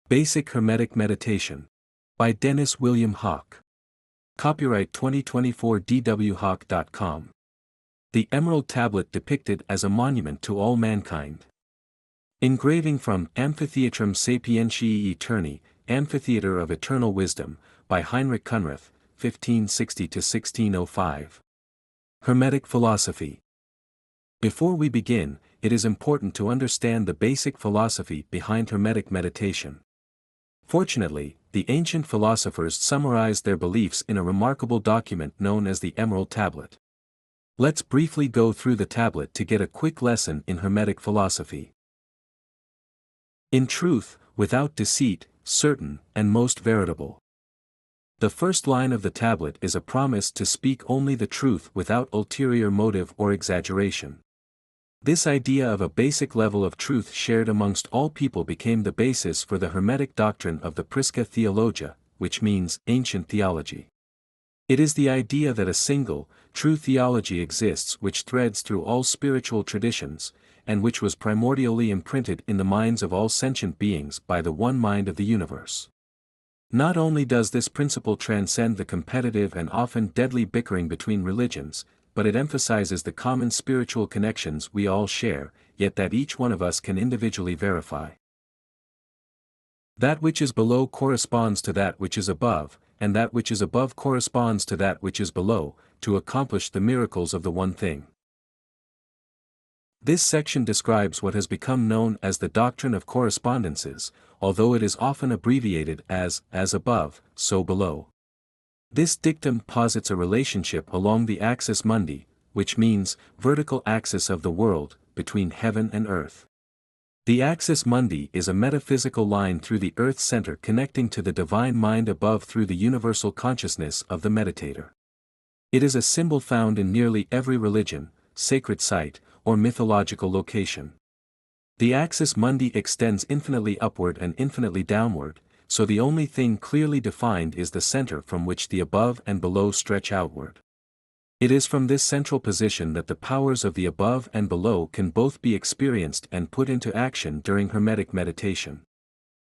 Basic Hermetic Meditation. By Dennis William Hauck. Copyright 2024 dwhauck.com. The Emerald Tablet depicted as a monument to all mankind. Engraving from Amphitheatrum Sapientiae Aeterni, Amphitheater of Eternal Wisdom, by Heinrich Kunrath, 1560–1605. Hermetic Philosophy. Before we begin, it is important to understand the basic philosophy behind Hermetic meditation. Fortunately, the ancient philosophers summarized their beliefs in a remarkable document known as the Emerald Tablet. Let's briefly go through the tablet to get a quick lesson in Hermetic philosophy. In truth, without deceit, certain, and most veritable. The first line of the tablet is a promise to speak only the truth without ulterior motive or exaggeration. This idea of a basic level of truth shared amongst all people became the basis for the Hermetic doctrine of the Prisca Theologia, which means ancient theology. It is the idea that a single, true theology exists which threads through all spiritual traditions, and which was primordially imprinted in the minds of all sentient beings by the one mind of the universe. Not only does this principle transcend the competitive and often deadly bickering between religions, but it emphasizes the common spiritual connections we all share, yet that each one of us can individually verify. That which is below corresponds to that which is above, and that which is above corresponds to that which is below, to accomplish the miracles of the one thing. This section describes what has become known as the doctrine of correspondences, although it is often abbreviated as above, so below. This dictum posits a relationship along the Axis Mundi, which means vertical axis of the world, between heaven and earth. The Axis Mundi is a metaphysical line through the earth's center connecting to the divine mind above through the universal consciousness of the meditator. It is a symbol found in nearly every religion, sacred site, or mythological location. The Axis Mundi extends infinitely upward and infinitely downward, so the only thing clearly defined is the center from which the above and below stretch outward. It is from this central position that the powers of the above and below can both be experienced and put into action during Hermetic meditation.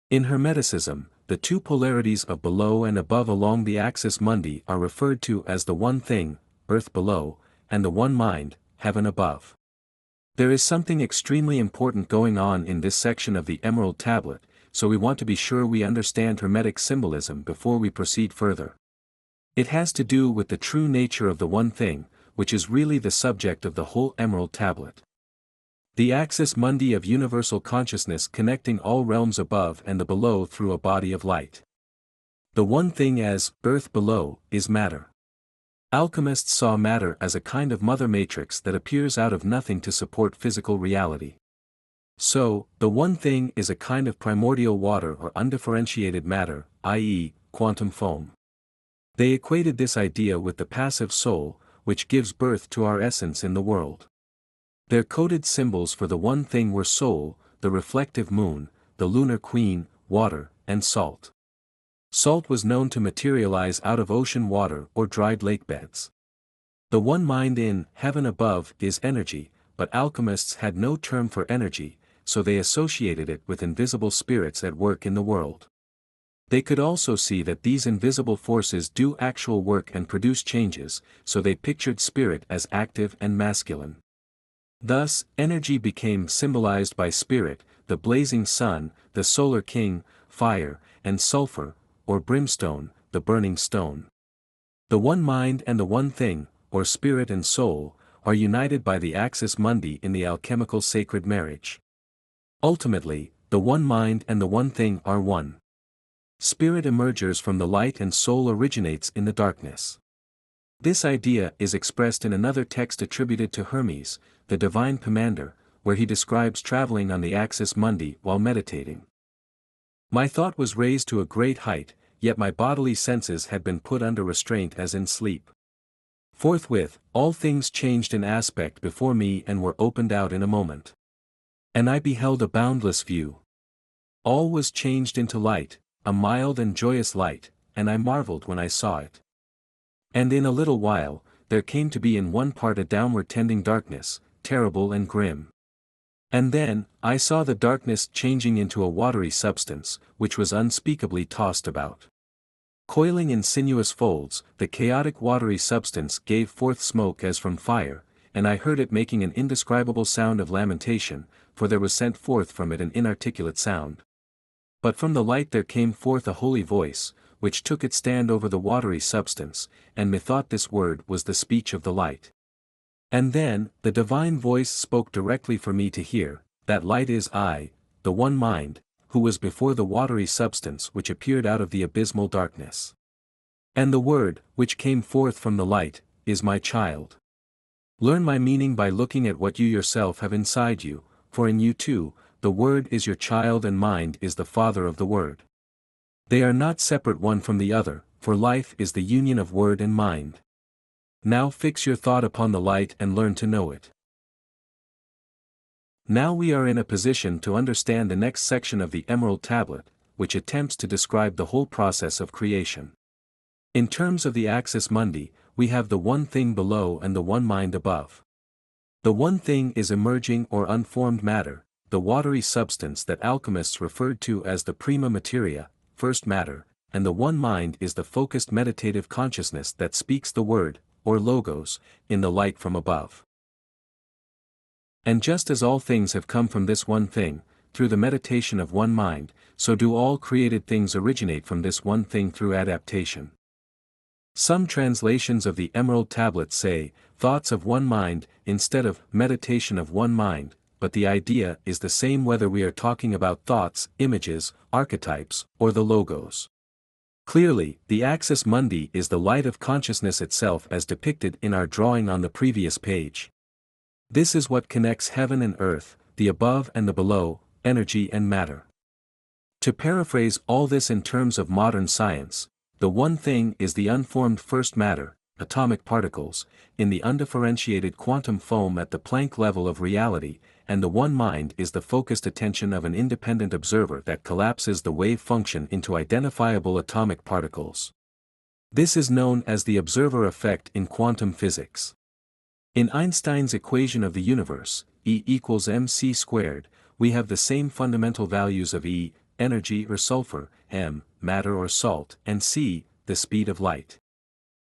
In Hermeticism, the two polarities of below and above along the Axis Mundi are referred to as the one thing, earth below, and the one mind, heaven above. There is something extremely important going on in this section of the Emerald Tablet, so we want to be sure we understand Hermetic symbolism before we proceed further. It has to do with the true nature of the one thing, which is really the subject of the whole Emerald Tablet. The Axis Mundi of universal consciousness connecting all realms above and the below through a body of light. The one thing as earth below is matter. Alchemists saw matter as a kind of mother matrix that appears out of nothing to support physical reality. So, the one thing is a kind of primordial water or undifferentiated matter, i.e., quantum foam. They equated this idea with the passive soul, which gives birth to our essence in the world. Their coded symbols for the one thing were soul, the reflective moon, the lunar queen, water, and salt. Salt was known to materialize out of ocean water or dried lake beds. The one mind in heaven above is energy, but alchemists had no term for energy, so they associated it with invisible spirits at work in the world. They could also see that these invisible forces do actual work and produce changes, so they pictured spirit as active and masculine. Thus, energy became symbolized by spirit, the blazing sun, the solar king, fire, and sulfur, or brimstone, the burning stone. The one mind and the one thing, or spirit and soul, are united by the Axis Mundi in the alchemical sacred marriage. Ultimately, the one mind and the one thing are one. Spirit emerges from the light and soul originates in the darkness. This idea is expressed in another text attributed to Hermes, the divine commander, where he describes traveling on the Axis Mundi while meditating. My thought was raised to a great height, yet my bodily senses had been put under restraint as in sleep. Forthwith, all things changed in aspect before me and were opened out in a moment. And I beheld a boundless view. All was changed into light, a mild and joyous light, and I marveled when I saw it. And in a little while, there came to be in one part a downward tending darkness, terrible and grim. And then, I saw the darkness changing into a watery substance, which was unspeakably tossed about. Coiling in sinuous folds, the chaotic watery substance gave forth smoke as from fire, and I heard it making an indescribable sound of lamentation, for there was sent forth from it an inarticulate sound. But from the light there came forth a holy voice, which took its stand over the watery substance, and methought this word was the speech of the light. And then, the divine voice spoke directly for me to hear, that light is I, the one mind, who was before the watery substance which appeared out of the abysmal darkness. And the word, which came forth from the light, is my child. Learn my meaning by looking at what you yourself have inside you, for in you too, the word is your child and mind is the father of the word. They are not separate one from the other, for life is the union of word and mind. Now fix your thought upon the light and learn to know it. Now we are in a position to understand the next section of the Emerald Tablet, which attempts to describe the whole process of creation. In terms of the Axis Mundi, we have the one thing below and the one mind above. The one thing is emerging or unformed matter, the watery substance that alchemists referred to as the prima materia, first matter, and the one mind is the focused meditative consciousness that speaks the word, or logos, in the light from above. And just as all things have come from this one thing, through the meditation of one mind, so do all created things originate from this one thing through adaptation. Some translations of the Emerald Tablet say, thoughts of one mind, instead of meditation of one mind, but the idea is the same whether we are talking about thoughts, images, archetypes, or the logos. Clearly, the Axis Mundi is the light of consciousness itself as depicted in our drawing on the previous page. This is what connects heaven and earth, the above and the below, energy and matter. To paraphrase all this in terms of modern science, the one thing is the unformed first matter, atomic particles, in the undifferentiated quantum foam at the Planck level of reality, and the one mind is the focused attention of an independent observer that collapses the wave function into identifiable atomic particles. This is known as the observer effect in quantum physics. In Einstein's equation of the universe, E equals mc squared, we have the same fundamental values of E, energy or sulfur, m, matter or salt, and c, the speed of light.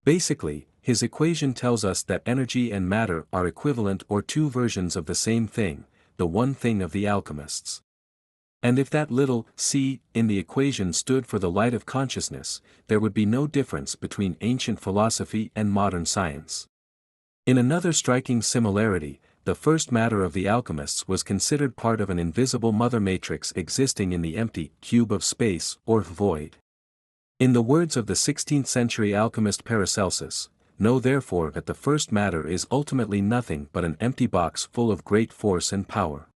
Basically, his equation tells us that energy and matter are equivalent or two versions of the same thing, the one thing of the alchemists. And if that little c in the equation stood for the light of consciousness, there would be no difference between ancient philosophy and modern science. In another striking similarity, the first matter of the alchemists was considered part of an invisible mother matrix existing in the empty cube of space or void. In the words of the 16th century alchemist Paracelsus, know therefore that the first matter is ultimately nothing but an empty box full of great force and power.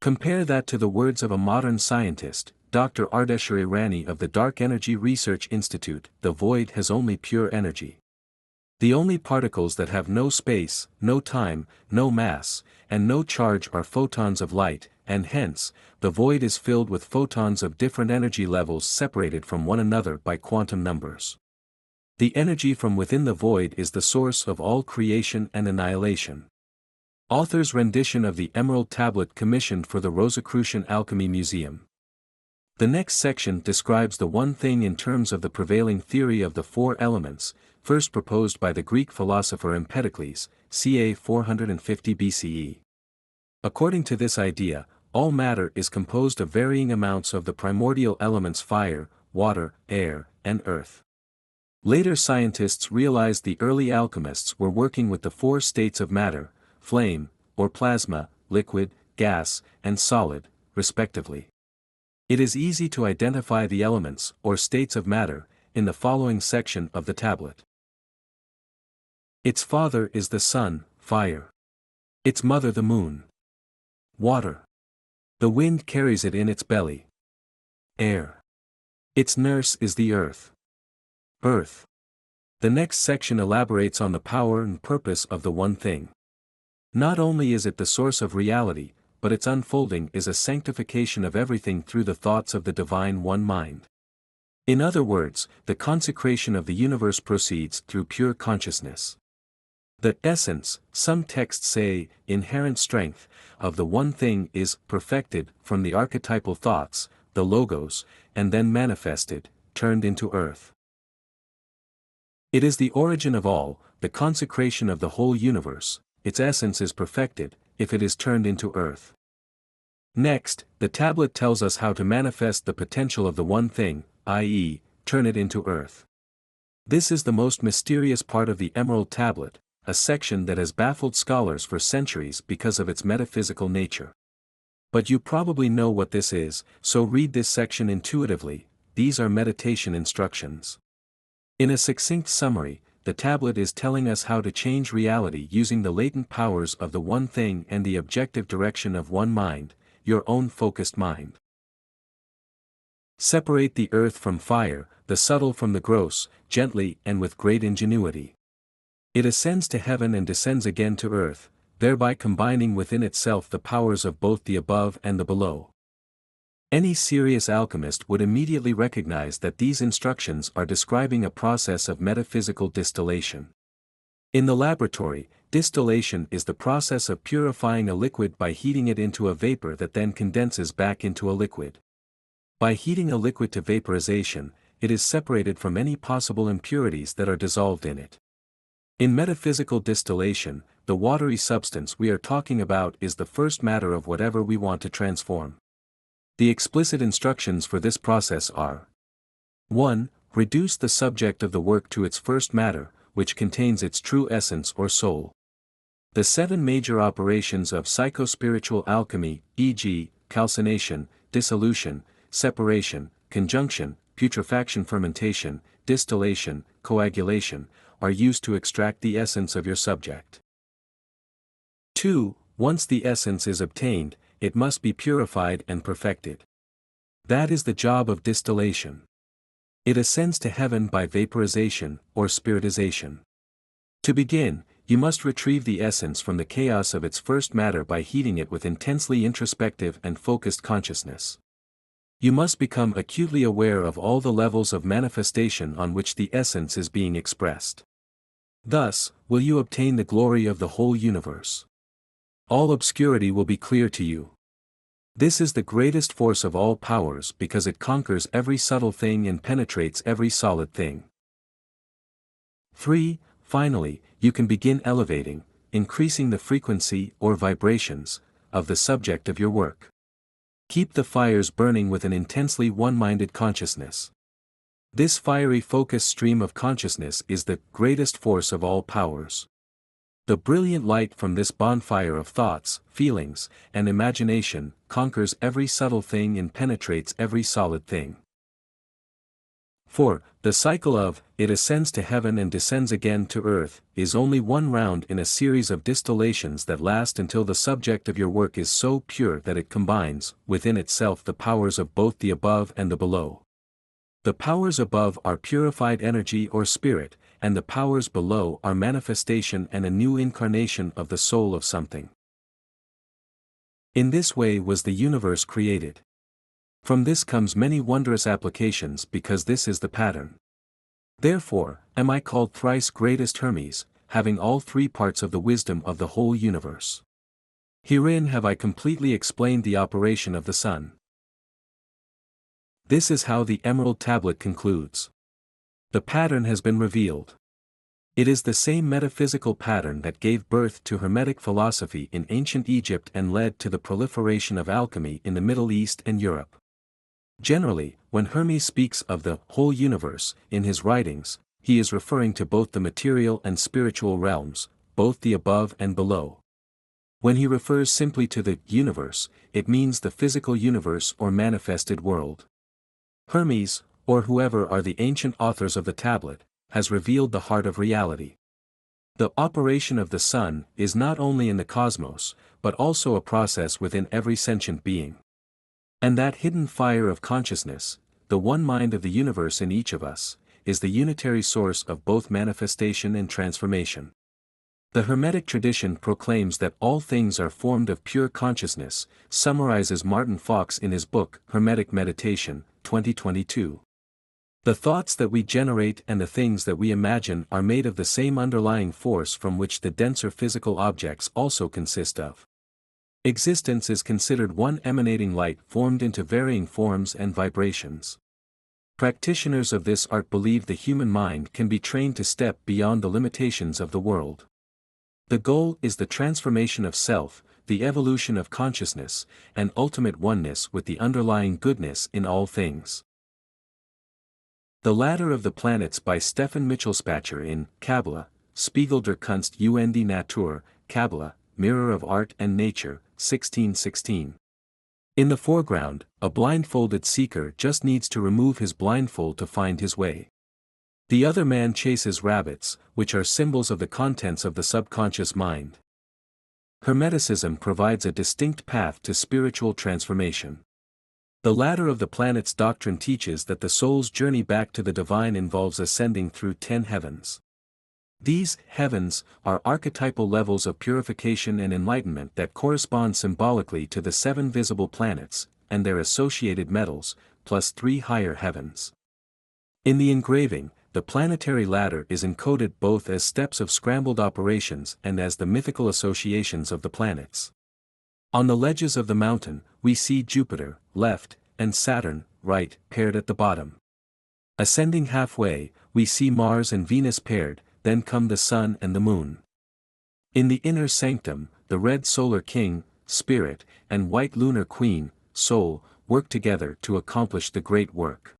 Compare that to the words of a modern scientist, Dr. Ardeshir Irani of the Dark Energy Research Institute, the void has only pure energy. The only particles that have no space, no time, no mass, and no charge are photons of light, and hence, the void is filled with photons of different energy levels separated from one another by quantum numbers. The energy from within the void is the source of all creation and annihilation. Author's rendition of the Emerald Tablet commissioned for the Rosicrucian Alchemy Museum. The next section describes the one thing in terms of the prevailing theory of the four elements, first proposed by the Greek philosopher Empedocles, ca. 450 BCE. According to this idea, all matter is composed of varying amounts of the primordial elements fire, water, air, and earth. Later scientists realized the early alchemists were working with the four states of matter, flame, or plasma, liquid, gas, and solid, respectively. It is easy to identify the elements, or states of matter, in the following section of the tablet. Its father is the sun, fire. Its mother the moon. Water. The wind carries it in its belly. Air. Its nurse is the earth. Earth. The next section elaborates on the power and purpose of the one thing. Not only is it the source of reality, but its unfolding is a sanctification of everything through the thoughts of the divine one mind. In other words, the consecration of the universe proceeds through pure consciousness. The essence, some texts say, inherent strength, of the one thing is perfected from the archetypal thoughts, the logos, and then manifested, turned into earth. It is the origin of all, the consecration of the whole universe, its essence is perfected, if it is turned into earth. Next, the tablet tells us how to manifest the potential of the one thing, i.e., turn it into earth. This is the most mysterious part of the Emerald Tablet, a section that has baffled scholars for centuries because of its metaphysical nature. But you probably know what this is, so read this section intuitively. These are meditation instructions. In a succinct summary, the tablet is telling us how to change reality using the latent powers of the one thing and the objective direction of one mind, your own focused mind. Separate the earth from fire, the subtle from the gross, gently and with great ingenuity. It ascends to heaven and descends again to earth, thereby combining within itself the powers of both the above and the below. Any serious alchemist would immediately recognize that these instructions are describing a process of metaphysical distillation. In the laboratory, distillation is the process of purifying a liquid by heating it into a vapor that then condenses back into a liquid. By heating a liquid to vaporization, it is separated from any possible impurities that are dissolved in it. In metaphysical distillation, the watery substance we are talking about is the first matter of whatever we want to transform. The explicit instructions for this process are: 1. Reduce the subject of the work to its first matter, which contains its true essence or soul. The 7 major operations of psychospiritual alchemy, e.g., calcination, dissolution, separation, conjunction, putrefaction, fermentation, distillation, coagulation, are used to extract the essence of your subject. 2. Once the essence is obtained, it must be purified and perfected. That is the job of distillation. It ascends to heaven by vaporization, or spiritization. To begin, you must retrieve the essence from the chaos of its first matter by heating it with intensely introspective and focused consciousness. You must become acutely aware of all the levels of manifestation on which the essence is being expressed. Thus, will you obtain the glory of the whole universe. All obscurity will be clear to you. This is the greatest force of all powers because it conquers every subtle thing and penetrates every solid thing. 3. Finally, you can begin elevating, increasing the frequency or vibrations of the subject of your work. Keep the fires burning with an intensely one-minded consciousness. This fiery focused stream of consciousness is the greatest force of all powers. The brilliant light from this bonfire of thoughts, feelings, and imagination conquers every subtle thing and penetrates every solid thing. 4. The cycle of, it ascends to heaven and descends again to earth, is only one round in a series of distillations that last until the subject of your work is so pure that it combines, within itself, the powers of both the above and the below. The powers above are purified energy or spirit, and the powers below are manifestation and a new incarnation of the soul of something. In this way was the universe created. From this comes many wondrous applications because this is the pattern. Therefore, am I called thrice greatest Hermes, having all 3 parts of the wisdom of the whole universe. Herein have I completely explained the operation of the sun. This is how the Emerald Tablet concludes. The pattern has been revealed. It is the same metaphysical pattern that gave birth to Hermetic philosophy in ancient Egypt and led to the proliferation of alchemy in the Middle East and Europe. Generally, when Hermes speaks of the whole universe in his writings, he is referring to both the material and spiritual realms, both the above and below. When he refers simply to the universe, it means the physical universe or manifested world. Hermes, or whoever are the ancient authors of the tablet, has revealed the heart of reality. The operation of the sun is not only in the cosmos, but also a process within every sentient being. And that hidden fire of consciousness, the one mind of the universe in each of us, is the unitary source of both manifestation and transformation. The Hermetic tradition proclaims that all things are formed of pure consciousness, summarizes Martin Fox in his book Hermetic Meditation, 2022. The thoughts that we generate and the things that we imagine are made of the same underlying force from which the denser physical objects also consist of. Existence is considered one emanating light formed into varying forms and vibrations. Practitioners of this art believe the human mind can be trained to step beyond the limitations of the world. The goal is the transformation of self, the evolution of consciousness, and ultimate oneness with the underlying goodness in all things. The Ladder of the Planets by Stefan Michelspacher in Kabbalah, Spiegel der Kunst und die Natur, Kabbalah, Mirror of Art and Nature, 1616. In the foreground, a blindfolded seeker just needs to remove his blindfold to find his way. The other man chases rabbits, which are symbols of the contents of the subconscious mind. Hermeticism provides a distinct path to spiritual transformation. The Ladder of the Planets doctrine teaches that the soul's journey back to the divine involves ascending through 10 heavens. These heavens are archetypal levels of purification and enlightenment that correspond symbolically to the 7 visible planets, and their associated metals, plus 3 higher heavens. In the engraving, the planetary ladder is encoded both as steps of scrambled operations and as the mythical associations of the planets. On the ledges of the mountain, we see Jupiter, left, and Saturn, right, paired at the bottom. Ascending halfway, we see Mars and Venus paired, then come the Sun and the Moon. In the inner sanctum, the red solar king, spirit, and white lunar queen, soul, work together to accomplish the great work.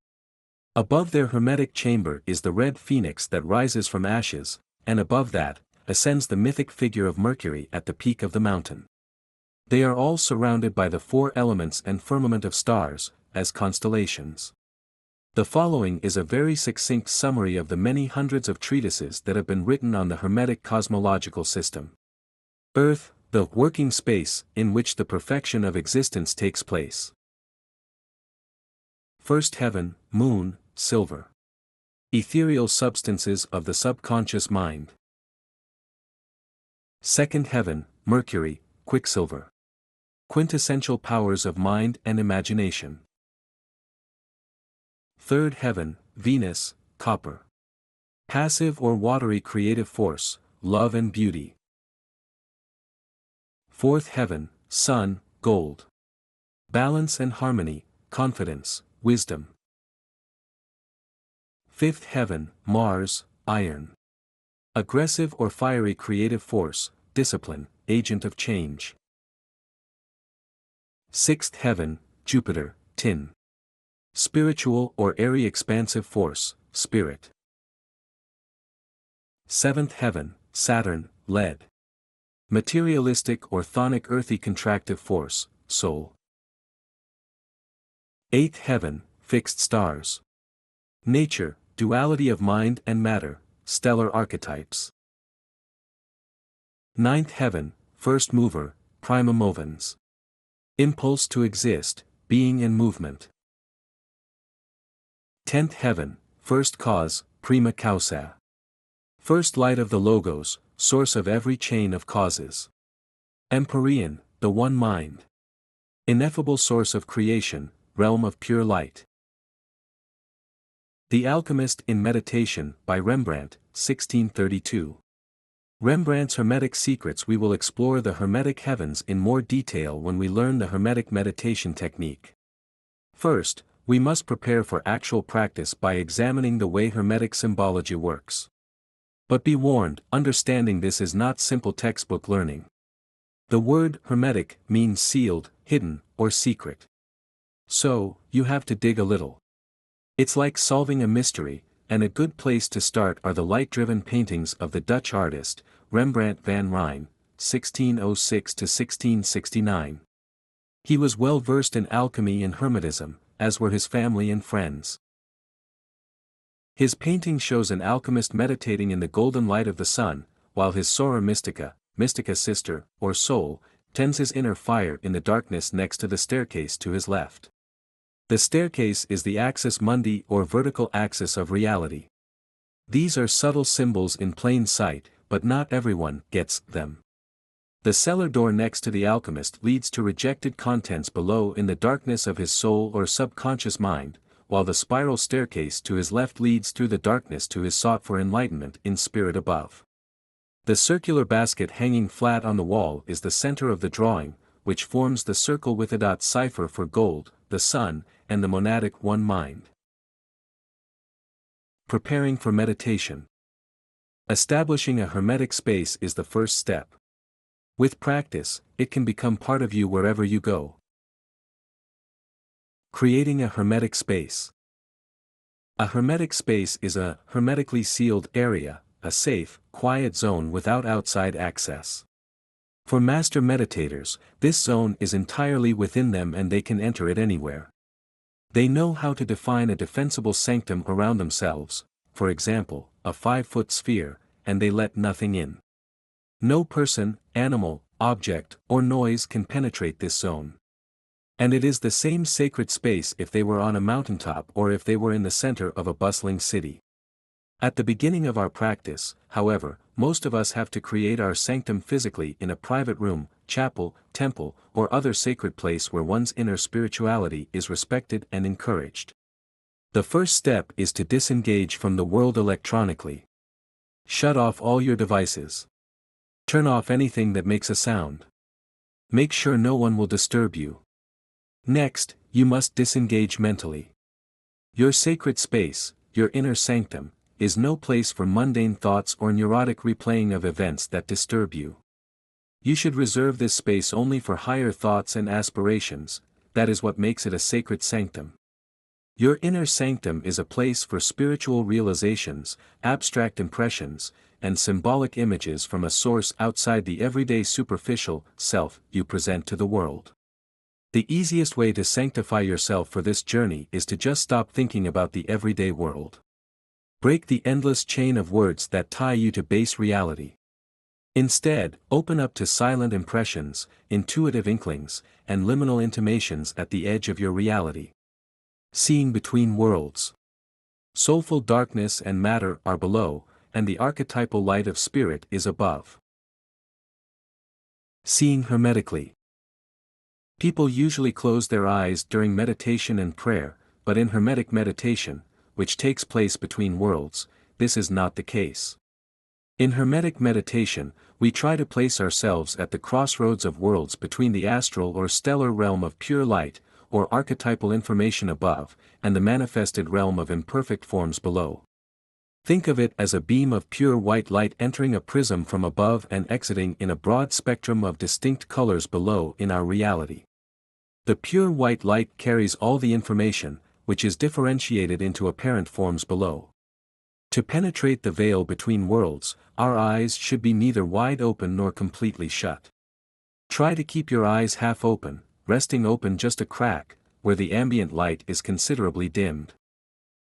Above their hermetic chamber is the red phoenix that rises from ashes, and above that, ascends the mythic figure of Mercury at the peak of the mountain. They are all surrounded by the 4 elements and firmament of stars, as constellations. The following is a very succinct summary of the many hundreds of treatises that have been written on the Hermetic cosmological system. Earth, the working space in which the perfection of existence takes place. First heaven, moon, silver. Ethereal substances of the subconscious mind. Second heaven, Mercury, quicksilver. Quintessential powers of mind and imagination. Third heaven, Venus, copper. Passive or watery creative force, love and beauty. Fourth heaven, Sun, gold. Balance and harmony, confidence, wisdom. Fifth heaven, Mars, iron. Aggressive or fiery creative force, discipline, agent of change. Sixth heaven, Jupiter, tin. Spiritual or airy expansive force, spirit. Seventh heaven, Saturn, lead. Materialistic or chthonic earthy contractive force, soul. Eighth heaven, fixed stars. Nature, duality of mind and matter, stellar archetypes. Ninth heaven, first mover, prima movens. Impulse to exist, being and movement. 10th heaven, first cause, prima causa. First light of the logos, source of every chain of causes. Empyrean, the one mind. Ineffable source of creation, realm of pure light. The Alchemist in Meditation by Rembrandt, 1632. Rembrandt's Hermetic Secrets. We will explore the Hermetic heavens in more detail when we learn the Hermetic meditation technique. First, we must prepare for actual practice by examining the way Hermetic symbology works. But be warned, understanding this is not simple textbook learning. The word Hermetic means sealed, hidden, or secret. So, you have to dig a little. It's like solving a mystery, and a good place to start are the light-driven paintings of the Dutch artist, Rembrandt van Rijn, 1606–1669. He was well versed in alchemy and Hermetism, as were his family and friends. His painting shows an alchemist meditating in the golden light of the sun, while his Sora Mystica, Mystica sister, or soul, tends his inner fire in the darkness next to the staircase to his left. The staircase is the Axis Mundi or vertical axis of reality. These are subtle symbols in plain sight, but not everyone gets them. The cellar door next to the alchemist leads to rejected contents below in the darkness of his soul or subconscious mind, while the spiral staircase to his left leads through the darkness to his sought for enlightenment in spirit above. The circular basket hanging flat on the wall is the center of the drawing, which forms the circle with a dot cipher for gold, the sun, and the monadic one mind. Preparing for meditation. Establishing a hermetic space is the first step. With practice, it can become part of you wherever you go. Creating a hermetic space. A hermetic space is a hermetically sealed area, a safe, quiet zone without outside access. For master meditators, this zone is entirely within them and they can enter it anywhere. They know how to define a defensible sanctum around themselves, for example, a 5-foot sphere, and they let nothing in. No person, animal, object, or noise can penetrate this zone. And it is the same sacred space if they were on a mountaintop or if they were in the center of a bustling city. At the beginning of our practice, however, most of us have to create our sanctum physically in a private room, chapel, temple, or other sacred place where one's inner spirituality is respected and encouraged. The first step is to disengage from the world electronically. Shut off all your devices. Turn off anything that makes a sound. Make sure no one will disturb you. Next, you must disengage mentally. Your sacred space, your inner sanctum, is no place for mundane thoughts or neurotic replaying of events that disturb you. You should reserve this space only for higher thoughts and aspirations, that is what makes it a sacred sanctum. Your inner sanctum is a place for spiritual realizations, abstract impressions, and symbolic images from a source outside the everyday superficial self you present to the world. The easiest way to sanctify yourself for this journey is to just stop thinking about the everyday world. Break the endless chain of words that tie you to base reality. Instead, open up to silent impressions, intuitive inklings, and liminal intimations at the edge of your reality. Seeing between worlds. Soulful darkness and matter are below, and the archetypal light of spirit is above. Seeing hermetically. People usually close their eyes during meditation and prayer, but in Hermetic meditation, which takes place between worlds, this is not the case. In Hermetic meditation, we try to place ourselves at the crossroads of worlds between the astral or stellar realm of pure light, or archetypal information above, and the manifested realm of imperfect forms below. Think of it as a beam of pure white light entering a prism from above and exiting in a broad spectrum of distinct colors below in our reality. The pure white light carries all the information, which is differentiated into apparent forms below. To penetrate the veil between worlds, our eyes should be neither wide open nor completely shut. Try to keep your eyes half open, resting open just a crack, where the ambient light is considerably dimmed.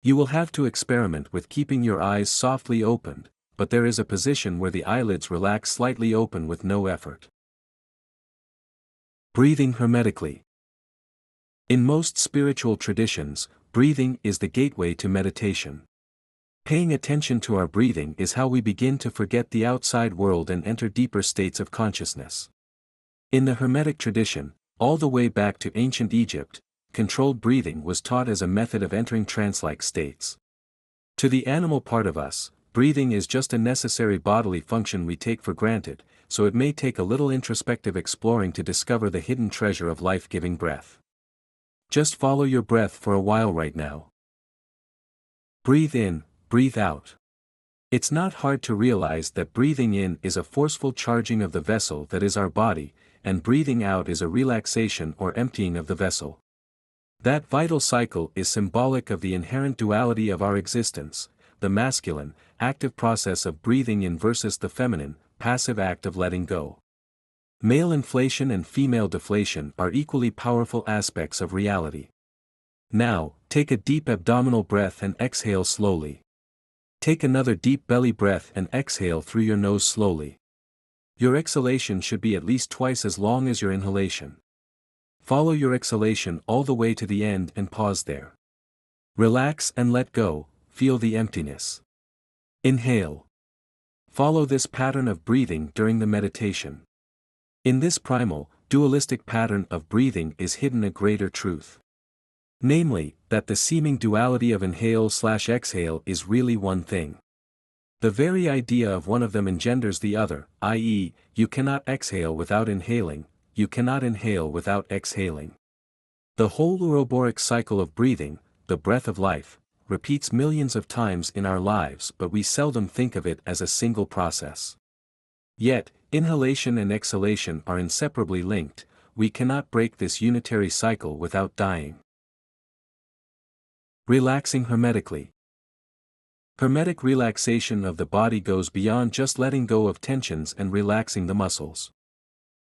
You will have to experiment with keeping your eyes softly opened, but there is a position where the eyelids relax slightly open with no effort. Breathing hermetically. In most spiritual traditions, breathing is the gateway to meditation. Paying attention to our breathing is how we begin to forget the outside world and enter deeper states of consciousness. In the Hermetic tradition, all the way back to ancient Egypt, controlled breathing was taught as a method of entering trance-like states. To the animal part of us, breathing is just a necessary bodily function we take for granted, so it may take a little introspective exploring to discover the hidden treasure of life-giving breath. Just follow your breath for a while right now. Breathe in, breathe out. It's not hard to realize that breathing in is a forceful charging of the vessel that is our body, and breathing out is a relaxation or emptying of the vessel. That vital cycle is symbolic of the inherent duality of our existence, the masculine, active process of breathing in versus the feminine, passive act of letting go. Male inflation and female deflation are equally powerful aspects of reality. Now, take a deep abdominal breath and exhale slowly. Take another deep belly breath and exhale through your nose slowly. Your exhalation should be at least twice as long as your inhalation. Follow your exhalation all the way to the end and pause there. Relax and let go, feel the emptiness. Inhale. Follow this pattern of breathing during the meditation. In this primal, dualistic pattern of breathing is hidden a greater truth. Namely, that the seeming duality of inhale/exhale is really one thing. The very idea of one of them engenders the other, i.e., you cannot exhale without inhaling, you cannot inhale without exhaling. The whole Ouroboros cycle of breathing, the breath of life, repeats millions of times in our lives, but we seldom think of it as a single process. Yet, inhalation and exhalation are inseparably linked. We cannot break this unitary cycle without dying. Relaxing hermetically. Hermetic relaxation of the body goes beyond just letting go of tensions and relaxing the muscles.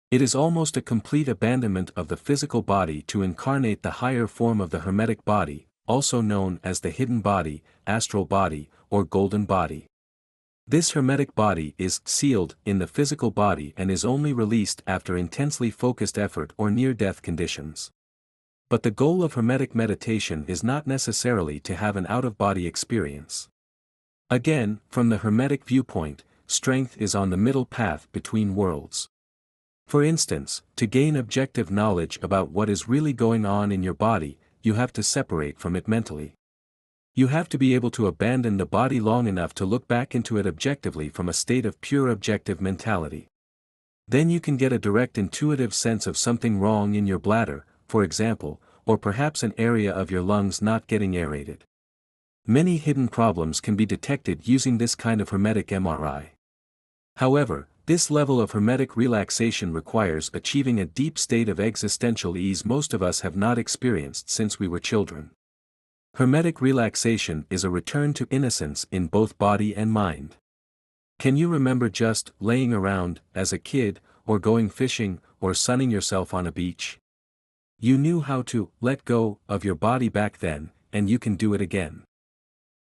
It is almost a complete abandonment of the physical body to incarnate the higher form of the hermetic body, also known as the hidden body, astral body, or golden body. This hermetic body is sealed in the physical body and is only released after intensely focused effort or near-death conditions. But the goal of hermetic meditation is not necessarily to have an out-of-body experience. Again, from the hermetic viewpoint, strength is on the middle path between worlds. For instance, to gain objective knowledge about what is really going on in your body, you have to separate from it mentally. You have to be able to abandon the body long enough to look back into it objectively from a state of pure objective mentality. Then you can get a direct intuitive sense of something wrong in your bladder, for example, or perhaps an area of your lungs not getting aerated. Many hidden problems can be detected using this kind of hermetic MRI. However, this level of hermetic relaxation requires achieving a deep state of existential ease most of us have not experienced since we were children. Hermetic relaxation is a return to innocence in both body and mind. Can you remember just laying around as a kid, or going fishing, or sunning yourself on a beach? You knew how to let go of your body back then, and you can do it again.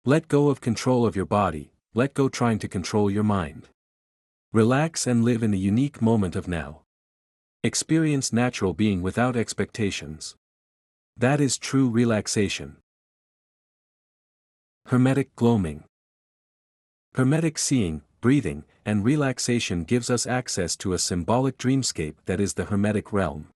Let go of control of your body, let go trying to control your mind. Relax and live in the unique moment of now. Experience natural being without expectations. That is true relaxation. Hermetic gloaming. Hermetic seeing, breathing, and relaxation gives us access to a symbolic dreamscape that is the hermetic realm.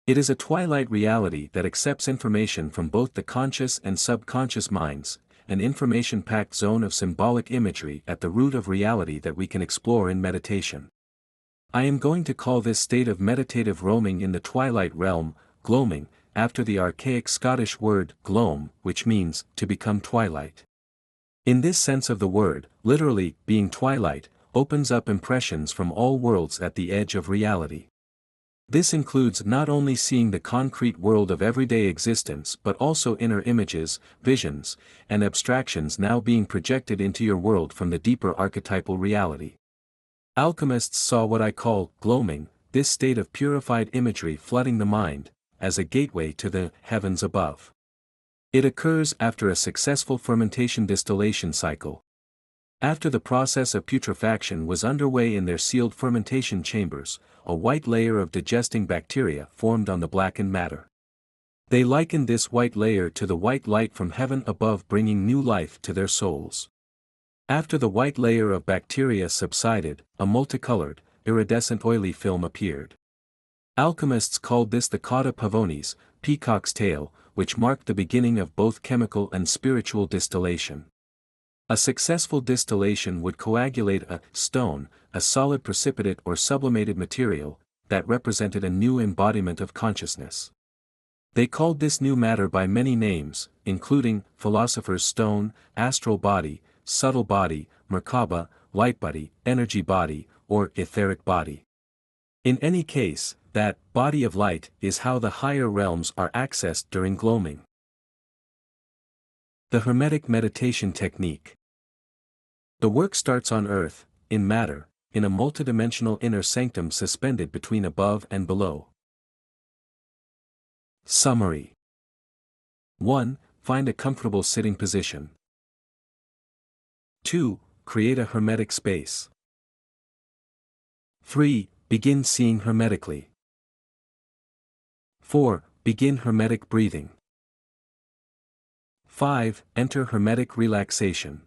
It is a twilight reality that accepts information from both the conscious and subconscious minds, an information-packed zone of symbolic imagery at the root of reality that we can explore in meditation. I am going to call this state of meditative roaming in the twilight realm, gloaming, after the archaic Scottish word gloam, which means to become twilight. In this sense of the word, literally, being twilight, opens up impressions from all worlds at the edge of reality. This includes not only seeing the concrete world of everyday existence but also inner images, visions, and abstractions now being projected into your world from the deeper archetypal reality. Alchemists saw what I call gloaming, this state of purified imagery flooding the mind, as a gateway to the heavens above. It occurs after a successful fermentation distillation cycle. After the process of putrefaction was underway in their sealed fermentation chambers, a white layer of digesting bacteria formed on the blackened matter. They likened this white layer to the white light from heaven above, bringing new life to their souls. After the white layer of bacteria subsided, a multicolored, iridescent oily film appeared. Alchemists called this the cauda pavonis, peacock's tail, which marked the beginning of both chemical and spiritual distillation. A successful distillation would coagulate a stone, a solid precipitate or sublimated material, that represented a new embodiment of consciousness. They called this new matter by many names, including philosopher's stone, astral body, subtle body, Merkaba, light body, energy body, or etheric body. In any case, that body of light is how the higher realms are accessed during gloaming. The Hermetic Meditation Technique. The work starts on earth, in matter, in a multidimensional inner sanctum suspended between above and below. Summary. 1. Find a comfortable sitting position. 2. Create a hermetic space. 3. Begin seeing hermetically. 4. Begin hermetic breathing. 5. Enter hermetic relaxation.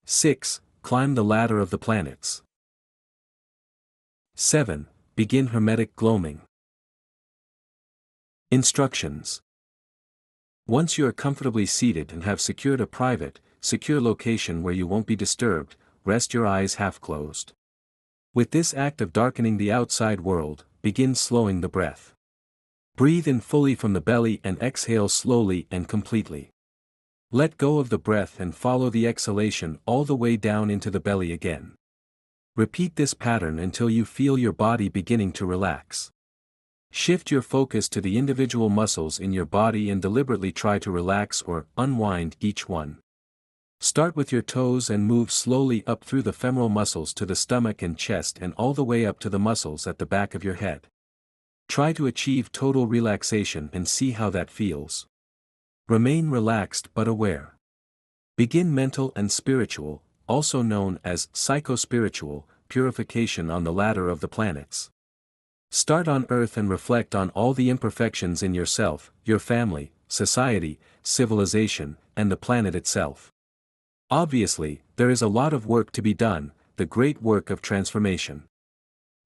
6. Climb the ladder of the planets. 7. Begin hermetic gloaming. Instructions. Once you are comfortably seated and have secured a private, secure location where you won't be disturbed, rest your eyes half closed. With this act of darkening the outside world, begin slowing the breath. Breathe in fully from the belly and exhale slowly and completely. Let go of the breath and follow the exhalation all the way down into the belly again. Repeat this pattern until you feel your body beginning to relax. Shift your focus to the individual muscles in your body and deliberately try to relax or unwind each one. Start with your toes and move slowly up through the femoral muscles to the stomach and chest and all the way up to the muscles at the back of your head. Try to achieve total relaxation and see how that feels. Remain relaxed but aware. Begin mental and spiritual, also known as psycho-spiritual, purification on the ladder of the planets. Start on Earth and reflect on all the imperfections in yourself, your family, society, civilization, and the planet itself. Obviously, there is a lot of work to be done, the great work of transformation.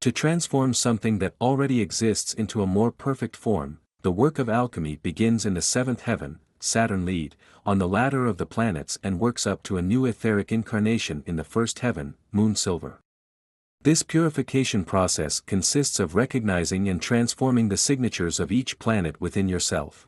To transform something that already exists into a more perfect form, the work of alchemy begins in the seventh heaven, Saturn lead, on the ladder of the planets and works up to a new etheric incarnation in the first heaven, Moon Silver. This purification process consists of recognizing and transforming the signatures of each planet within yourself.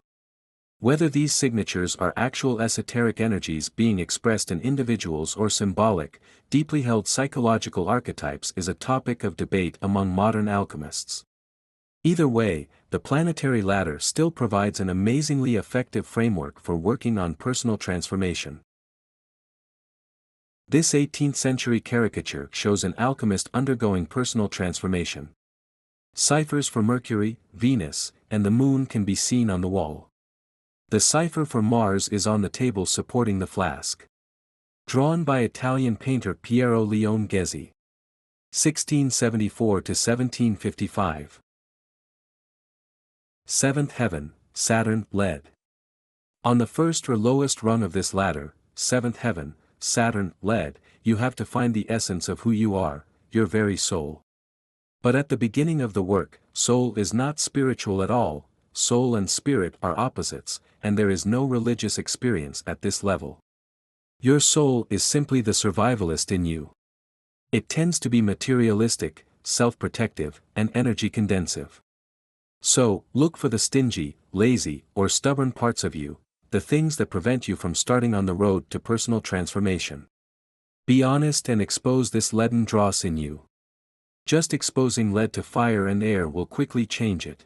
Whether these signatures are actual esoteric energies being expressed in individuals or symbolic, deeply held psychological archetypes is a topic of debate among modern alchemists. Either way, the planetary ladder still provides an amazingly effective framework for working on personal transformation. This 18th century caricature shows an alchemist undergoing personal transformation. Ciphers for Mercury, Venus, and the Moon can be seen on the wall. The cipher for Mars is on the table supporting the flask. Drawn by Italian painter Piero Leone Ghezzi. 1674 to 1755. Seventh heaven, Saturn, lead. On the first or lowest rung of this ladder, seventh heaven, Saturn, lead, you have to find the essence of who you are, your very soul. But at the beginning of the work, soul is not spiritual at all, soul and spirit are opposites, and there is no religious experience at this level. Your soul is simply the survivalist in you. It tends to be materialistic, self-protective, and energy-condensive. So, look for the stingy, lazy, or stubborn parts of you, the things that prevent you from starting on the road to personal transformation. Be honest and expose this leaden dross in you. Just exposing lead to fire and air will quickly change it.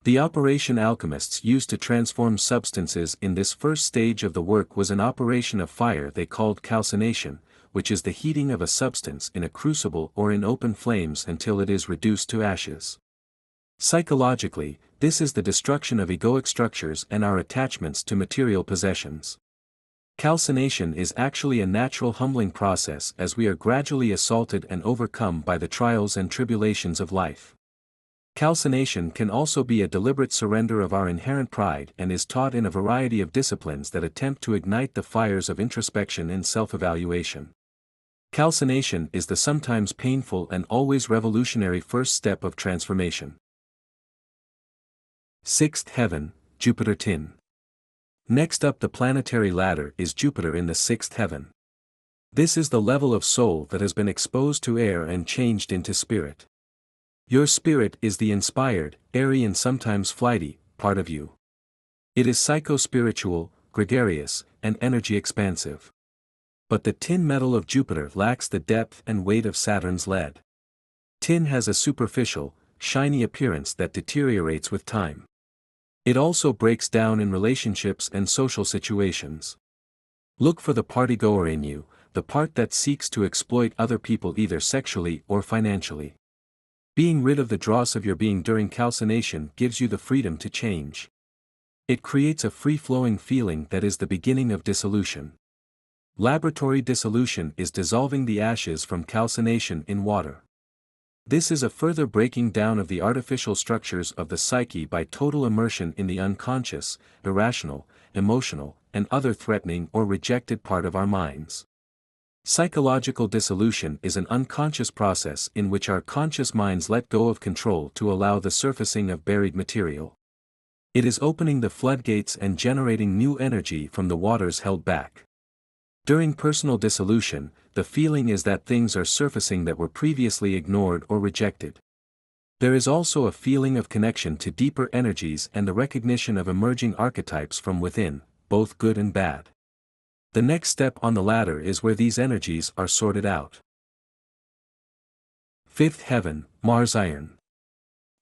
The operation alchemists used to transform substances in this first stage of the work was an operation of fire they called calcination, which is the heating of a substance in a crucible or in open flames until it is reduced to ashes. Psychologically, this is the destruction of egoic structures and our attachments to material possessions. Calcination is actually a natural humbling process as we are gradually assaulted and overcome by the trials and tribulations of life. Calcination can also be a deliberate surrender of our inherent pride and is taught in a variety of disciplines that attempt to ignite the fires of introspection and self-evaluation. Calcination is the sometimes painful and always revolutionary first step of transformation. Sixth heaven, Jupiter Tin. Next up the planetary ladder is Jupiter in the sixth heaven. This is the level of soul that has been exposed to air and changed into spirit. Your spirit is the inspired, airy and sometimes flighty, part of you. It is psycho-spiritual, gregarious, and energy expansive. But the tin metal of Jupiter lacks the depth and weight of Saturn's lead. Tin has a superficial, shiny appearance that deteriorates with time. It also breaks down in relationships and social situations. Look for the partygoer in you, the part that seeks to exploit other people either sexually or financially. Being rid of the dross of your being during calcination gives you the freedom to change. It creates a free-flowing feeling that is the beginning of dissolution. Laboratory dissolution is dissolving the ashes from calcination in water. This is a further breaking down of the artificial structures of the psyche by total immersion in the unconscious, irrational, emotional, and other threatening or rejected part of our minds. Psychological dissolution is an unconscious process in which our conscious minds let go of control to allow the surfacing of buried material. It is opening the floodgates and generating new energy from the waters held back. During personal dissolution, the feeling is that things are surfacing that were previously ignored or rejected. There is also a feeling of connection to deeper energies and the recognition of emerging archetypes from within, both good and bad. The next step on the ladder is where these energies are sorted out. Fifth heaven, Mars iron.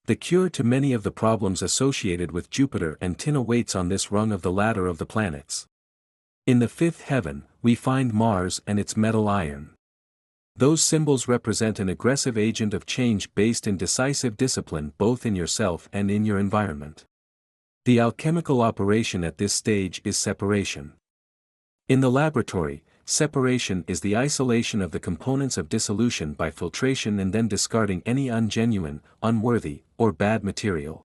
The cure to many of the problems associated with Jupiter and Tin awaits on this rung of the ladder of the planets. In the fifth heaven, we find Mars and its metal iron. Those symbols represent an aggressive agent of change based in decisive discipline both in yourself and in your environment. The alchemical operation at this stage is separation. In the laboratory, separation is the isolation of the components of dissolution by filtration and then discarding any ungenuine, unworthy, or bad material.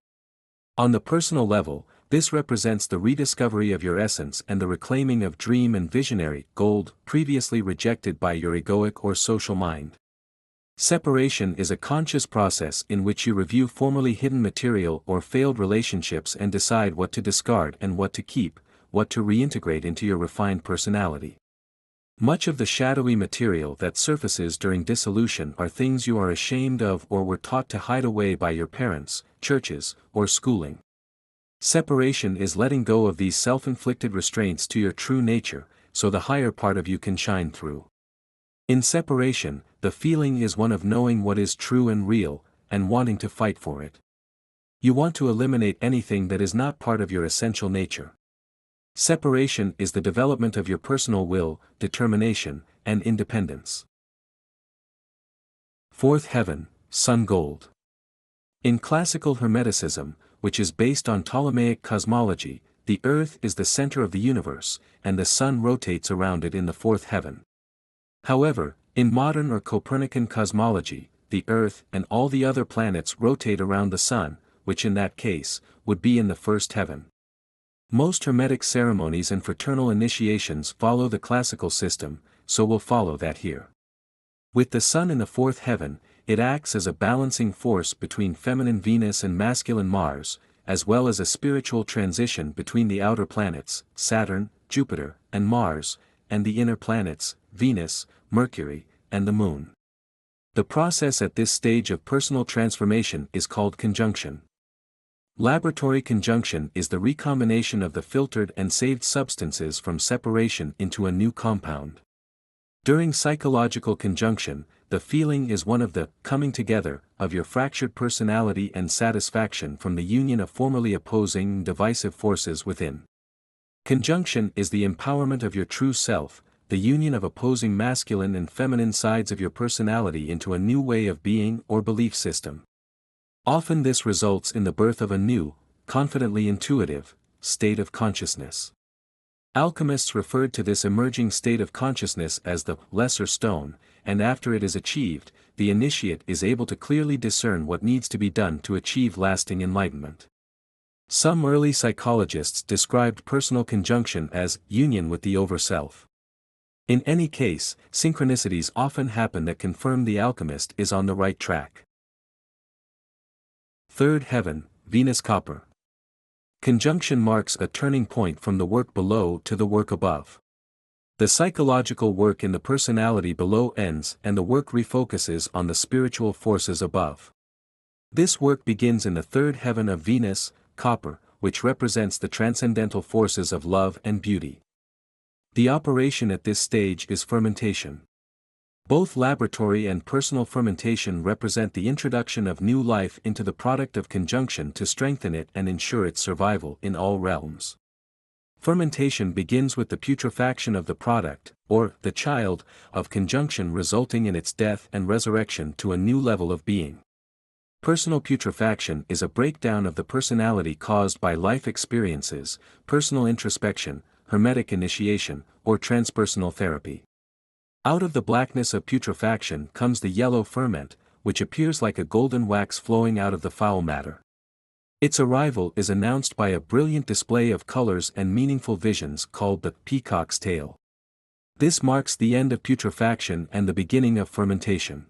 On the personal level, this represents the rediscovery of your essence and the reclaiming of dream and visionary gold previously rejected by your egoic or social mind. Separation is a conscious process in which you review formerly hidden material or failed relationships and decide what to discard and what to keep, what to reintegrate into your refined personality. Much of the shadowy material that surfaces during dissolution are things you are ashamed of or were taught to hide away by your parents, churches, or schooling. Separation is letting go of these self-inflicted restraints to your true nature, so the higher part of you can shine through. In separation, the feeling is one of knowing what is true and real, and wanting to fight for it. You want to eliminate anything that is not part of your essential nature. Separation is the development of your personal will, determination, and independence. Fourth heaven, sun gold. In classical Hermeticism, which is based on Ptolemaic cosmology, the Earth is the center of the universe, and the sun rotates around it in the fourth heaven. However, in modern or Copernican cosmology, the Earth and all the other planets rotate around the sun, which in that case, would be in the first heaven. Most Hermetic ceremonies and fraternal initiations follow the classical system, so we'll follow that here. With the sun in the fourth heaven, it acts as a balancing force between feminine Venus and masculine Mars, as well as a spiritual transition between the outer planets, Saturn, Jupiter, and Mars, and the inner planets, Venus, Mercury, and the Moon. The process at this stage of personal transformation is called conjunction. Laboratory conjunction is the recombination of the filtered and saved substances from separation into a new compound. During psychological conjunction, the feeling is one of the coming together of your fractured personality and satisfaction from the union of formerly opposing divisive forces within. Conjunction is the empowerment of your true self, the union of opposing masculine and feminine sides of your personality into a new way of being or belief system. Often this results in the birth of a new, confidently intuitive, state of consciousness. Alchemists referred to this emerging state of consciousness as the lesser stone, and after it is achieved, the initiate is able to clearly discern what needs to be done to achieve lasting enlightenment. Some early psychologists described personal conjunction as union with the overself. In any case, synchronicities often happen that confirm the alchemist is on the right track. Third heaven, Venus Copper. Conjunction marks a turning point from the work below to the work above. The psychological work in the personality below ends and the work refocuses on the spiritual forces above. This work begins in the third heaven of Venus, Copper, which represents the transcendental forces of love and beauty. The operation at this stage is fermentation. Both laboratory and personal fermentation represent the introduction of new life into the product of conjunction to strengthen it and ensure its survival in all realms. Fermentation begins with the putrefaction of the product, or the child, of conjunction resulting in its death and resurrection to a new level of being. Personal putrefaction is a breakdown of the personality caused by life experiences, personal introspection, hermetic initiation, or transpersonal therapy. Out of the blackness of putrefaction comes the yellow ferment, which appears like a golden wax flowing out of the foul matter. Its arrival is announced by a brilliant display of colors and meaningful visions called the peacock's tail. This marks the end of putrefaction and the beginning of fermentation.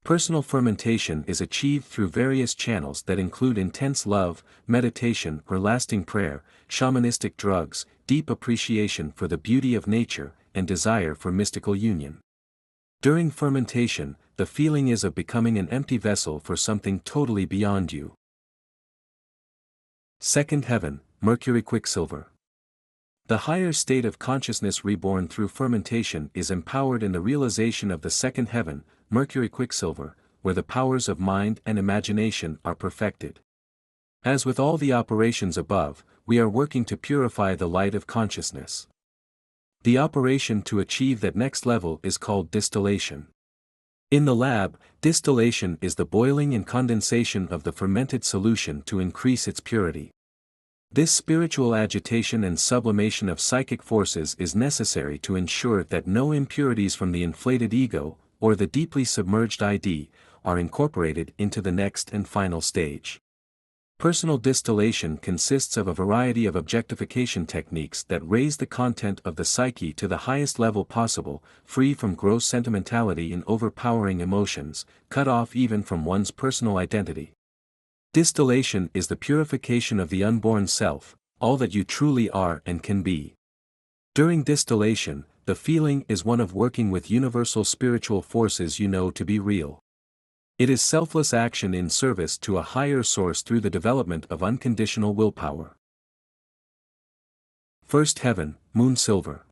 Personal fermentation is achieved through various channels that include intense love, meditation or lasting prayer, shamanistic drugs, deep appreciation for the beauty of nature, and desire for mystical union. During fermentation, the feeling is of becoming an empty vessel for something totally beyond you. Second heaven, Mercury Quicksilver. The higher state of consciousness reborn through fermentation is empowered in the realization of the second heaven, Mercury Quicksilver, where the powers of mind and imagination are perfected. As with all the operations above, we are working to purify the light of consciousness. The operation to achieve that next level is called distillation. In the lab, distillation is the boiling and condensation of the fermented solution to increase its purity. This spiritual agitation and sublimation of psychic forces is necessary to ensure that no impurities from the inflated ego, or the deeply submerged ID, are incorporated into the next and final stage. Personal distillation consists of a variety of objectification techniques that raise the content of the psyche to the highest level possible, free from gross sentimentality and overpowering emotions, cut off even from one's personal identity. Distillation is the purification of the unborn self, all that you truly are and can be. During distillation, the feeling is one of working with universal spiritual forces you know to be real. It is selfless action in service to a higher source through the development of unconditional willpower. First heaven, Moon Silver.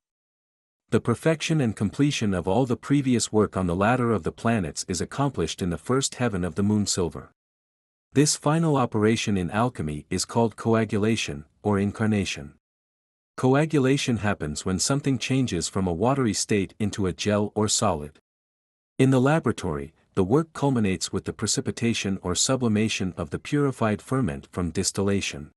The perfection and completion of all the previous work on the ladder of the planets is accomplished in the first heaven of the Moon Silver. This final operation in alchemy is called coagulation, or incarnation. Coagulation happens when something changes from a watery state into a gel or solid. In the laboratory, the work culminates with the precipitation or sublimation of the purified ferment from distillation.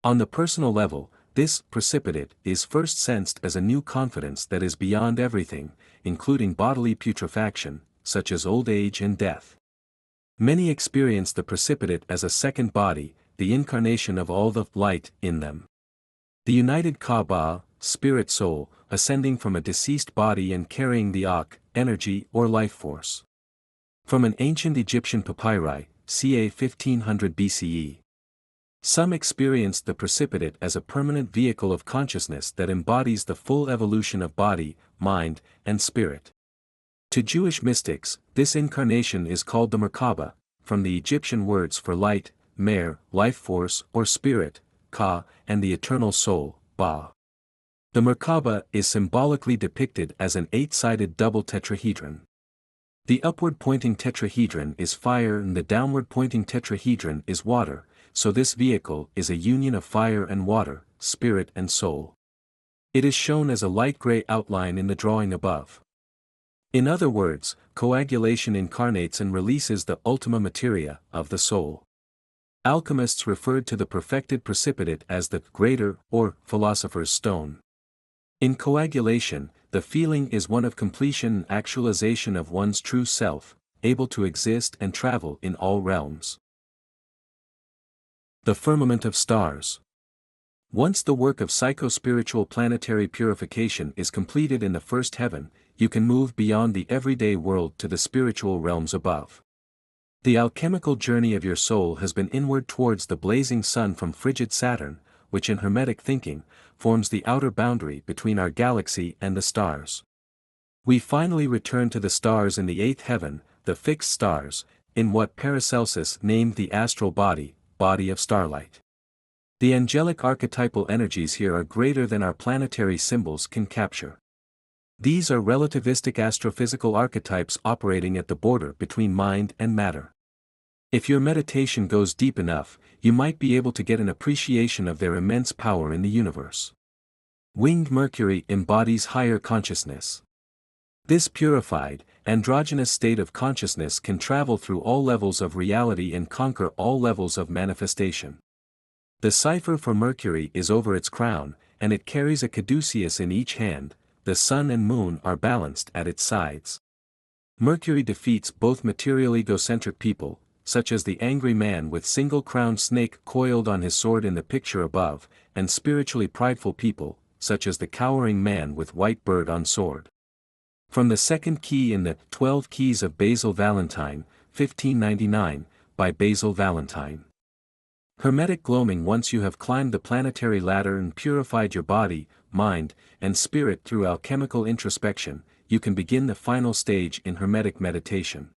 On the personal level, this precipitate is first sensed as a new confidence that is beyond everything, including bodily putrefaction, such as old age and death. Many experience the precipitate as a second body, the incarnation of all the light in them. The united Kaaba, spirit soul, ascending from a deceased body and carrying the Akh, energy or life force. From an ancient Egyptian papyri, ca. 1500 BCE. Some experienced the precipitate as a permanent vehicle of consciousness that embodies the full evolution of body, mind, and spirit. To Jewish mystics, this incarnation is called the Merkaba, from the Egyptian words for light, mer, life force or spirit, ka, and the eternal soul, ba. The Merkaba is symbolically depicted as an eight-sided double tetrahedron. The upward-pointing tetrahedron is fire and the downward-pointing tetrahedron is water, so this vehicle is a union of fire and water, spirit and soul. It is shown as a light gray outline in the drawing above. In other words, coagulation incarnates and releases the ultima materia of the soul. Alchemists referred to the perfected precipitate as the greater or philosopher's stone. In coagulation, the feeling is one of completion and actualization of one's true self, able to exist and travel in all realms. The firmament of stars. Once the work of psycho-spiritual planetary purification is completed in the first heaven, you can move beyond the everyday world to the spiritual realms above. The alchemical journey of your soul has been inward towards the blazing sun from frigid Saturn, which in Hermetic thinking, forms the outer boundary between our galaxy and the stars. We finally return to the stars in the eighth heaven, the fixed stars, in what Paracelsus named the astral body, body of starlight. The angelic archetypal energies here are greater than our planetary symbols can capture. These are relativistic astrophysical archetypes operating at the border between mind and matter. If your meditation goes deep enough, you might be able to get an appreciation of their immense power in the universe. Winged Mercury embodies higher consciousness. This purified, androgynous state of consciousness can travel through all levels of reality and conquer all levels of manifestation. The cipher for Mercury is over its crown, and it carries a caduceus in each hand. The sun and moon are balanced at its sides. Mercury defeats both material egocentric people, such as the angry man with single-crowned snake coiled on his sword in the picture above, and spiritually prideful people, such as the cowering man with white bird on sword. From the second key in the 12 Keys of Basil Valentine, 1599, by Basil Valentine. Hermetic gloaming. Once you have climbed the planetary ladder and purified your body, mind, and spirit through alchemical introspection, you can begin the final stage in Hermetic meditation.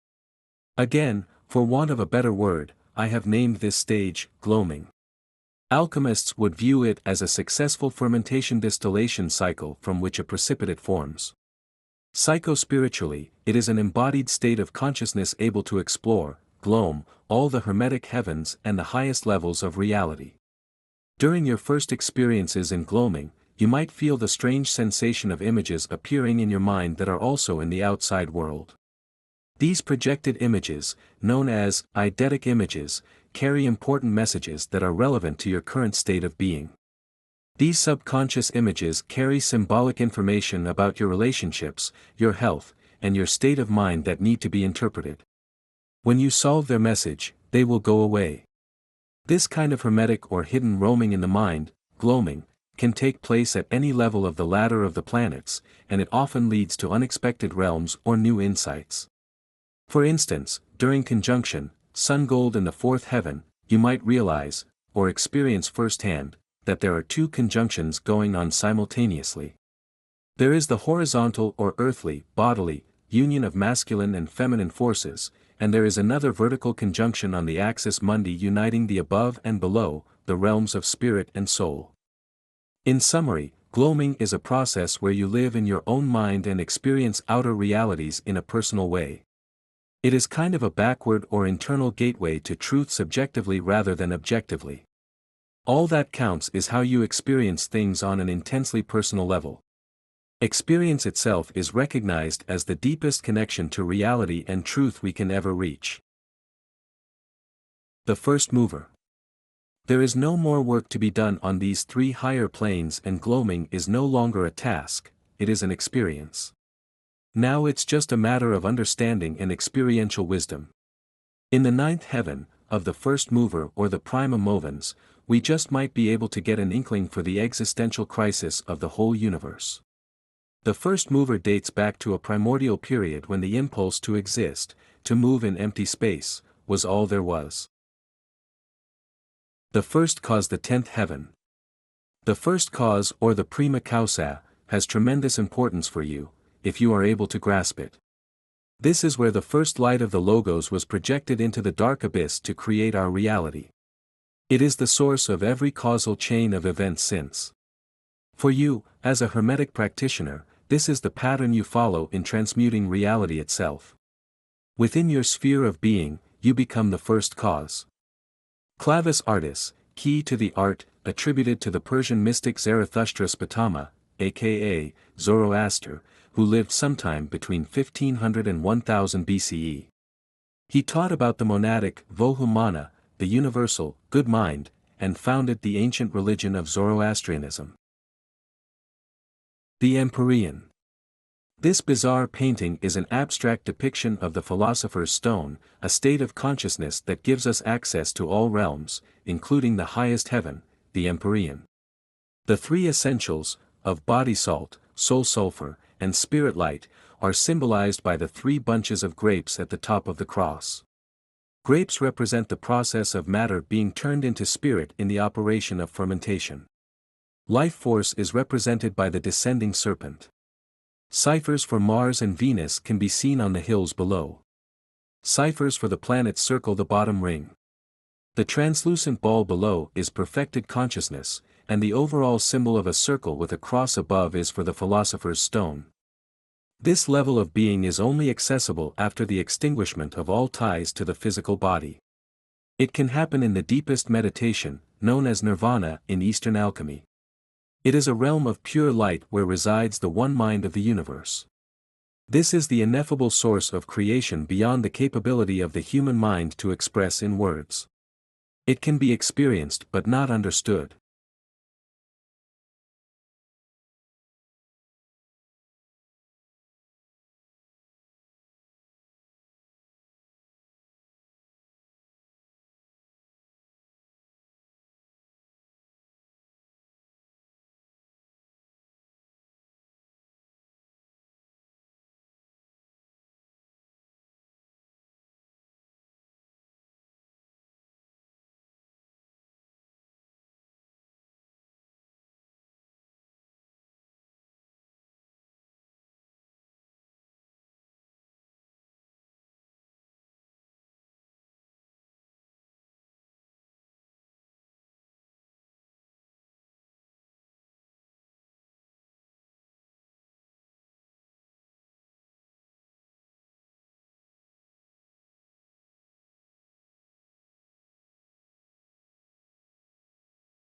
Again, for want of a better word, I have named this stage, gloaming. Alchemists would view it as a successful fermentation distillation cycle from which a precipitate forms. Psycho-spiritually, it is an embodied state of consciousness able to explore, gloam, all the Hermetic heavens and the highest levels of reality. During your first experiences in gloaming, you might feel the strange sensation of images appearing in your mind that are also in the outside world. These projected images, known as eidetic images, carry important messages that are relevant to your current state of being. These subconscious images carry symbolic information about your relationships, your health, and your state of mind that need to be interpreted. When you solve their message, they will go away. This kind of hermetic or hidden roaming in the mind, gloaming, can take place at any level of the ladder of the planets, and it often leads to unexpected realms or new insights. For instance, during conjunction, Sun Gold in the fourth heaven, you might realize, or experience firsthand, that there are two conjunctions going on simultaneously. There is the horizontal or earthly, bodily, union of masculine and feminine forces, and there is another vertical conjunction on the Axis Mundi uniting the above and below, the realms of spirit and soul. In summary, gloaming is a process where you live in your own mind and experience outer realities in a personal way. It is kind of a backward or internal gateway to truth subjectively rather than objectively. All that counts is how you experience things on an intensely personal level. Experience itself is recognized as the deepest connection to reality and truth we can ever reach. The first mover. There is no more work to be done on these three higher planes, and gloaming is no longer a task, it is an experience. Now it's just a matter of understanding and experiential wisdom. In the ninth heaven, of the first mover or the prima movens, we just might be able to get an inkling for the existential crisis of the whole universe. The first mover dates back to a primordial period when the impulse to exist, to move in empty space, was all there was. The first cause. The 10th heaven. The first cause, or the prima causa, has tremendous importance for you, if you are able to grasp it. This is where the first light of the Logos was projected into the dark abyss to create our reality. It is the source of every causal chain of events since. For you, as a Hermetic practitioner, this is the pattern you follow in transmuting reality itself. Within your sphere of being, you become the first cause. Clavis Artis, key to the art, attributed to the Persian mystic Zarathustra Spatama, aka Zoroaster, who lived sometime between 1500 and 1000 BCE. He taught about the monadic Vohumana, the universal, good mind, and founded the ancient religion of Zoroastrianism. The Empyrean. This bizarre painting is an abstract depiction of the Philosopher's Stone, a state of consciousness that gives us access to all realms, including the highest heaven, the Empyrean. The three essentials, of body salt, soul sulfur, and spirit light, are symbolized by the three bunches of grapes at the top of the cross. Grapes represent the process of matter being turned into spirit in the operation of fermentation. Life force is represented by the descending serpent. Ciphers for Mars and Venus can be seen on the hills below. Ciphers for the planets circle the bottom ring. The translucent ball below is perfected consciousness, and the overall symbol of a circle with a cross above is for the Philosopher's Stone. This level of being is only accessible after the extinguishment of all ties to the physical body. It can happen in the deepest meditation, known as nirvana in Eastern alchemy. It is a realm of pure light where resides the one mind of the universe. This is the ineffable source of creation beyond the capability of the human mind to express in words. It can be experienced but not understood.